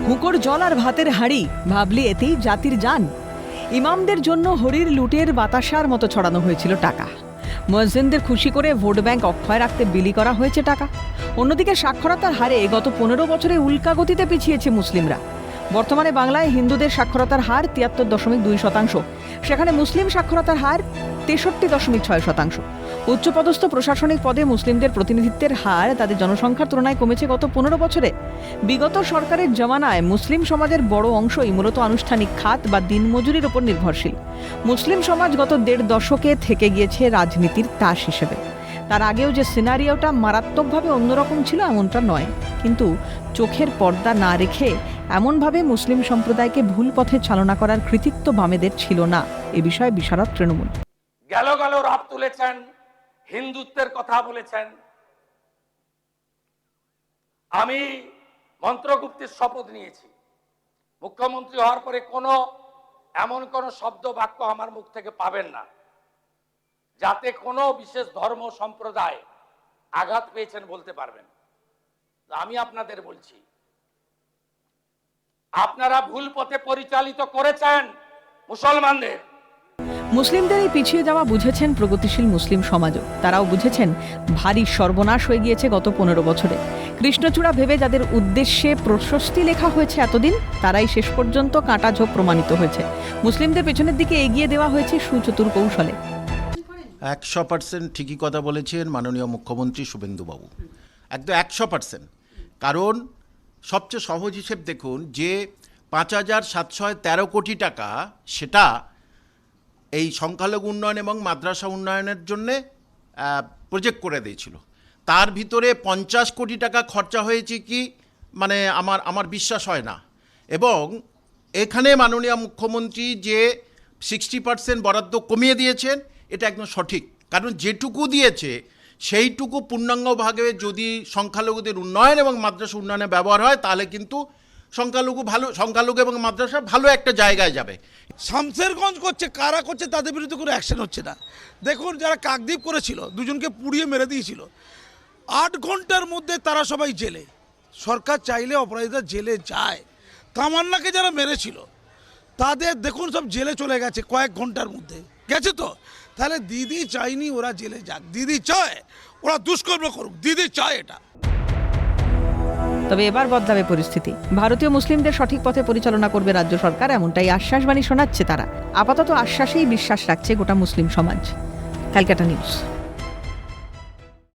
হুঁকোর জল আর ভাতের হাঁড়ি ভাবলি এতেই জাতির জান। ইমামদের জন্য হরির লুটের বাতাসার মতো ছড়ানো হয়েছিল টাকা। মুয়াজ্জিনদের খুশি করে ভোট ব্যাংক অক্ষয় রাখতে বিলি করা হয়েছে টাকা। অন্যদিকে সাক্ষরতার হারে গত 15 বছরে উল্কা গতিতে পিছিয়েছে মুসলিমরা। বর্তমানে বাংলায় হিন্দুদের সাক্ষরতার হার 73.2%, সেখানে মুসলিম সাক্ষরতার হার 63.6%। উচ্চপদস্থ প্রশাসনিক পদে মুসলিমদের প্রতিনিধিত্বের হার তাদের জনসংখ্যার তুলনায় কমেছে গত 15 বছরে। বিগত সরকারের জমানায় মুসলিম সমাজের বড় অংশই মূলত আনুষ্ঠানিক খাত বা দিনমজুরির উপর নির্ভরশীল। মুসলিম সমাজ গত 1.5 দশকে থেকে গিয়েছে রাজনীতির তাস হিসেবে। তার আগেও যে সিনারিওটা মারাত্মকভাবে অন্যরকম ছিল এমনটা নয়, কিন্তু চোখের পর্দা না রেখে এমনভাবে মুসলিম সম্প্রদায়কে ভুল পথে চালনা করার কৃতিত্ব বামেদের ছিল না, এ বিষয়ে বিশারদ তৃণমূল। গেল রাত তুলেছেন, হিন্দুত্বের কথা বলেছেন। আমি মন্ত্রগুপ্তের শপথ নিয়েছি, মুখ্যমন্ত্রী হওয়ার পরে এমন কোনো শব্দ বাক্য আমার মুখ থেকে পাবেন না যাতে কোনো বিশেষ ধর্ম সম্প্রদায় আঘাত পেয়েছেন বলতে পারবেন। আমি আপনাদের বলছি, আপনারা ভুল পথে পরিচালিত করেছেন মুসলমানদের। মুসলিমদের এই পিছিয়ে যাওয়া বুঝেছেন প্রগতিশীল মুসলিম সমাজও। তারাও বুঝেছেন ভারী সর্বনাশ হয়ে গিয়েছে গত 15 বছরে। কৃষ্ণচূড়া ভেবে যাদের উদ্দেশ্যে প্রশস্তি লেখা হয়েছে এতদিন, তারাই শেষ পর্যন্ত কাঁটা ঝোপ প্রমাণিত হয়েছে। মুসলিমদের পেছনের দিকে এগিয়ে দেওয়া হয়েছে সুচতুর কৌশলে। 100% ঠিকই কথা বলেছেন মাননীয় মুখ্যমন্ত্রী শুভেন্দুবাবু, একদম 100%। কারণ সবচেয়ে সহজ হিসেব দেখুন, যে 5,713 কোটি টাকা সেটা এই সংখ্যালঘু উন্নয়ন এবং মাদ্রাসা উন্নয়নের জন্যে প্রজেক্ট করে দিয়েছিল। তার ভিতরে 50 কোটি টাকা খরচা হয়েছে কি মানে আমার বিশ্বাস হয় না। এবং এখানে মাননীয় মুখ্যমন্ত্রী যে 60% বরাদ্দ কমিয়ে দিয়েছেন, এটা একদম সঠিক। কারণ যেটুকু দিয়েছে সেইটুকু পূর্ণাঙ্গভাবে যদি সংখ্যালঘুদের উন্নয়ন এবং মাদ্রাসা উন্নয়নে ব্যবহার হয়, তাহলে কিন্তু সংখ্যালঘু এবং মাদ্রাসা ভালো একটা জায়গায় যাবে। শামসেরগঞ্জ করছে, কারা করছে তাদের বিরুদ্ধে কোনো অ্যাকশন হচ্ছে না। দেখুন, যারা কাকদ্বীপ করেছিল, দুজনকে পুড়িয়ে মেরে দিয়েছিল, 8 ঘন্টার মধ্যে তারা সবাই জেলে। সরকার চাইলে অপরাধীরা জেলে যায়। তামান্নাকে যারা মেরেছিল তাদের দেখুন সব জেলে চলে গেছে কয়েক ঘন্টার মধ্যে, গেছে তো। তাহলে দিদি চাইনি ওরা জেলে যাক, দিদি চায় ওরা দুষ্কর্ম করুক, দিদি চায় এটা। তবে এবার বদলাবে পরিস্থিতি। ভারতীয় মুসলিমদের সঠিক পথে পরিচালনা করবে রাজ্য সরকার, এমনটাই আশ্বাসবাণী শোনাচ্ছে তারা। আপাতত আশ্বাসেই বিশ্বাস রাখছে গোটা মুসলিম সমাজ। ক্যালকাটা নিউজ।